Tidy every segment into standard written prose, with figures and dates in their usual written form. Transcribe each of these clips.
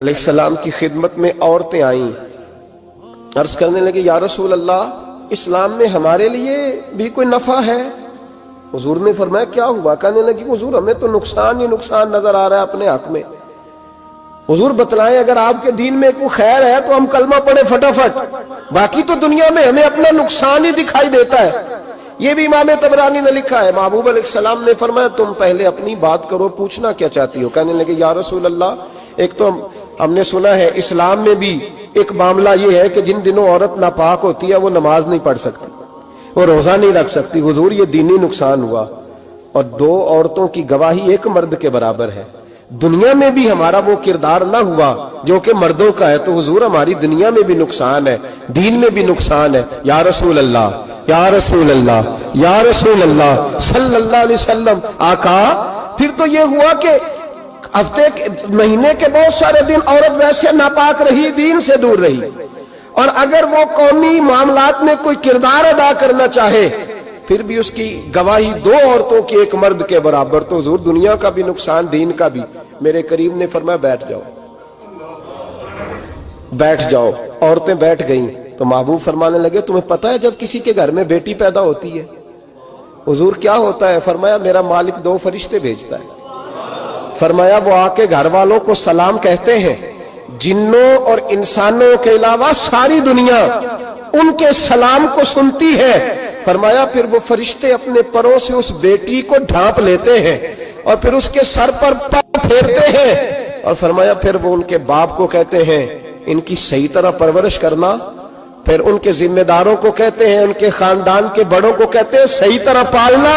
علیہ السلام کی خدمت میں عورتیں آئیں، عرض کرنے لگے یا رسول اللہ اسلام میں ہمارے لیے بھی کوئی نفع ہے؟ حضور نے فرمایا کیا ہوا؟ کہنے لگی حضور ہمیں تو نقصان ہی نقصان نظر آ رہا ہے اپنے حق میں۔ حضور بتلائیں اگر آپ کے دین میں کوئی خیر ہے تو ہم کلمہ پڑھیں فٹافٹ، باقی تو دنیا میں ہمیں اپنا نقصان ہی دکھائی دیتا ہے۔ یہ بھی امام طبرانی نے لکھا ہے، محبوب علیہ السلام نے فرمایا تم پہلے اپنی بات کرو، پوچھنا کیا چاہتی ہو؟ کہنے لگے یا رسول اللہ ایک تو ہم نے سنا ہے اسلام میں بھی ایک معاملہ یہ ہے کہ جن دنوں عورت ناپاک ہوتی ہے وہ نماز نہیں پڑھ سکتی، وہ روزہ نہیں رکھ سکتی۔ حضور یہ دینی نقصان ہوا، اور دو عورتوں کی گواہی ایک مرد کے برابر ہے۔ دنیا میں بھی ہمارا وہ کردار نہ ہوا جو کہ مردوں کا ہے تو حضور ہماری دنیا میں بھی نقصان ہے، دین میں بھی نقصان ہے۔ یا رسول اللہ یا رسول اللہ یا رسول اللہ صلی اللہ علیہ وسلم۔ آقا پھر تو یہ ہوا کہ ہفتے مہینے کے بہت سارے دن عورت ویسے ناپاک رہی، دین سے دور رہی، اور اگر وہ قومی معاملات میں کوئی کردار ادا کرنا چاہے پھر بھی اس کی گواہی دو عورتوں کی ایک مرد کے برابر، تو حضور دنیا کا بھی نقصان دین کا بھی۔ میرے کریم نے فرمایا بیٹھ جاؤ بیٹھ جاؤ۔ عورتیں بیٹھ گئیں تو محبوب فرمانے لگے تمہیں پتہ ہے جب کسی کے گھر میں بیٹی پیدا ہوتی ہے حضور کیا ہوتا ہے؟ فرمایا میرا مالک دو فرشتے بھیجتا ہے، فرمایا وہ آ کے گھر والوں کو سلام کہتے ہیں، جنوں اور انسانوں کے علاوہ ساری دنیا ان کے سلام کو سنتی ہے۔ فرمایا پھر وہ فرشتے اپنے پروں سے اس بیٹی کو ڈھانپ لیتے ہیں اور پھر اس کے سر پر پاؤں پھیرتے ہیں، اور فرمایا پھر وہ ان کے باپ کو کہتے ہیں ان کی صحیح طرح پرورش کرنا، پھر ان کے ذمہ داروں کو کہتے ہیں، ان کے خاندان کے بڑوں کو کہتے ہیں صحیح طرح پالنا۔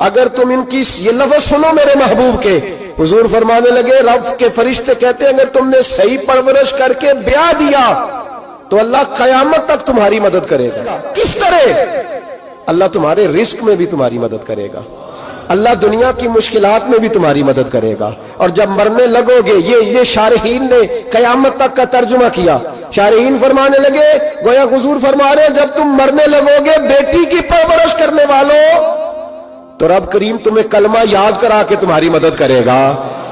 اگر تم ان کی یہ لفظ سنو میرے محبوب کے، حضور فرمانے لگے رب کے فرشتے کہتے ہیں اگر تم نے صحیح پرورش کر کے بیاہ دیا تو اللہ قیامت تک تمہاری مدد کرے گا۔ کس طرح؟ اللہ تمہارے رزق میں بھی تمہاری مدد کرے گا، اللہ دنیا کی مشکلات میں بھی تمہاری مدد کرے گا، اور جب مرنے لگو گے یہ شارحین نے قیامت تک کا ترجمہ کیا۔ شارحین فرمانے لگے گویا حضور فرما رہے جب تم مرنے لگو گے بیٹی کی پرورش کرنے والوں تو رب کریم تمہیں کلمہ یاد کرا کے تمہاری مدد کرے گا،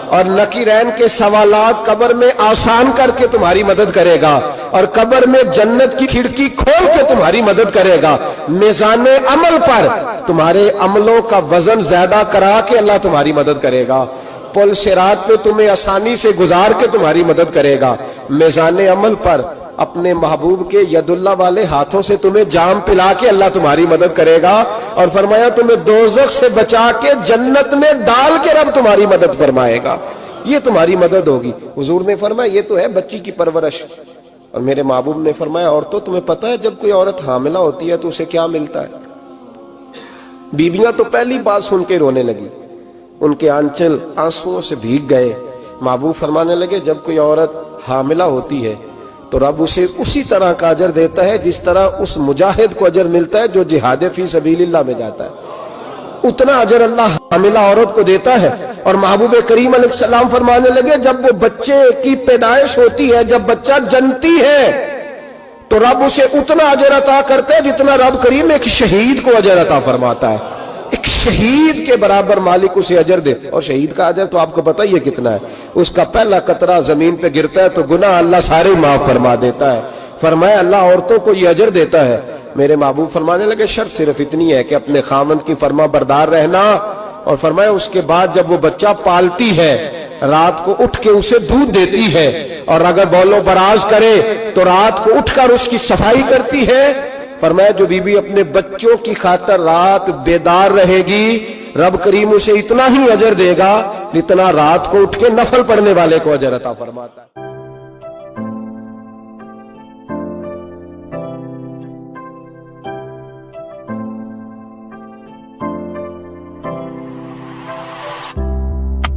اور نکیرین کے سوالات قبر میں آسان کر کے تمہاری مدد کرے گا، اور قبر میں جنت کی کھڑکی کھول کے تمہاری مدد کرے گا۔ میزان عمل پر تمہارے عملوں کا وزن زیادہ کرا کے اللہ تمہاری مدد کرے گا، پل صراط پہ تمہیں آسانی سے گزار کے تمہاری مدد کرے گا۔ میزان عمل پر اپنے محبوب کے ید اللہ والے ہاتھوں سے تمہیں جام پلا کے اللہ تمہاری مدد کرے گا، اور فرمایا تمہیں دوزخ سے بچا کے جنت میں ڈال کے رب تمہاری مدد فرمائے گا۔ یہ تمہاری مدد ہوگی۔ حضور نے فرمایا یہ تو ہے بچی کی پرورش، اور میرے محبوب نے فرمایا عورتوں تمہیں پتہ ہے جب کوئی عورت حاملہ ہوتی ہے تو اسے کیا ملتا ہے؟ بیویاں تو پہلی بات سن کے رونے لگی، ان کے آنچل آنسوؤں سے بھیگ گئے۔ محبوب فرمانے لگے جب کوئی عورت حاملہ ہوتی ہے تو رب اسے اسی طرح کا اجر دیتا ہے جس طرح اس مجاہد کو اجر ملتا ہے جو جہاد فی سبیل اللہ میں جاتا ہے، اتنا اجر اللہ حاملہ عورت کو دیتا ہے۔ اور محبوب کریم علیہ السلام فرمانے لگے جب وہ بچے کی پیدائش ہوتی ہے، جب بچہ جنتی ہے تو رب اسے اتنا اجر عطا کرتا ہے جتنا رب کریم ایک شہید کو اجر عطا فرماتا ہے، ایک شہید کے برابر مالک اسے اجر دے۔ اور شہید کا اجر تو آپ کو پتہ ہی ہے کتنا ہے، اس کا پہلا قطرہ زمین پہ گرتا ہے تو گناہ اللہ سارے معاف فرما دیتا ہے۔ فرمایا اللہ عورتوں کو یہ اجر دیتا ہے۔ میرے محبوب فرمانے لگے شرط صرف اتنی ہے کہ اپنے خاوند کی فرما بردار رہنا، اور فرمایا اس کے بعد جب وہ بچہ پالتی ہے رات کو اٹھ کے اسے دودھ دیتی ہے، اور اگر بول و براز کرے تو رات کو اٹھ کر اس کی صفائی کرتی ہے۔ فرمایا جو بی بی اپنے بچوں کی خاطر رات بیدار رہے گی رب کریم اسے اتنا ہی اجر دے گا جتنا رات کو اٹھ کے نفل پڑھنے والے کو اجر عطا فرماتا ہے۔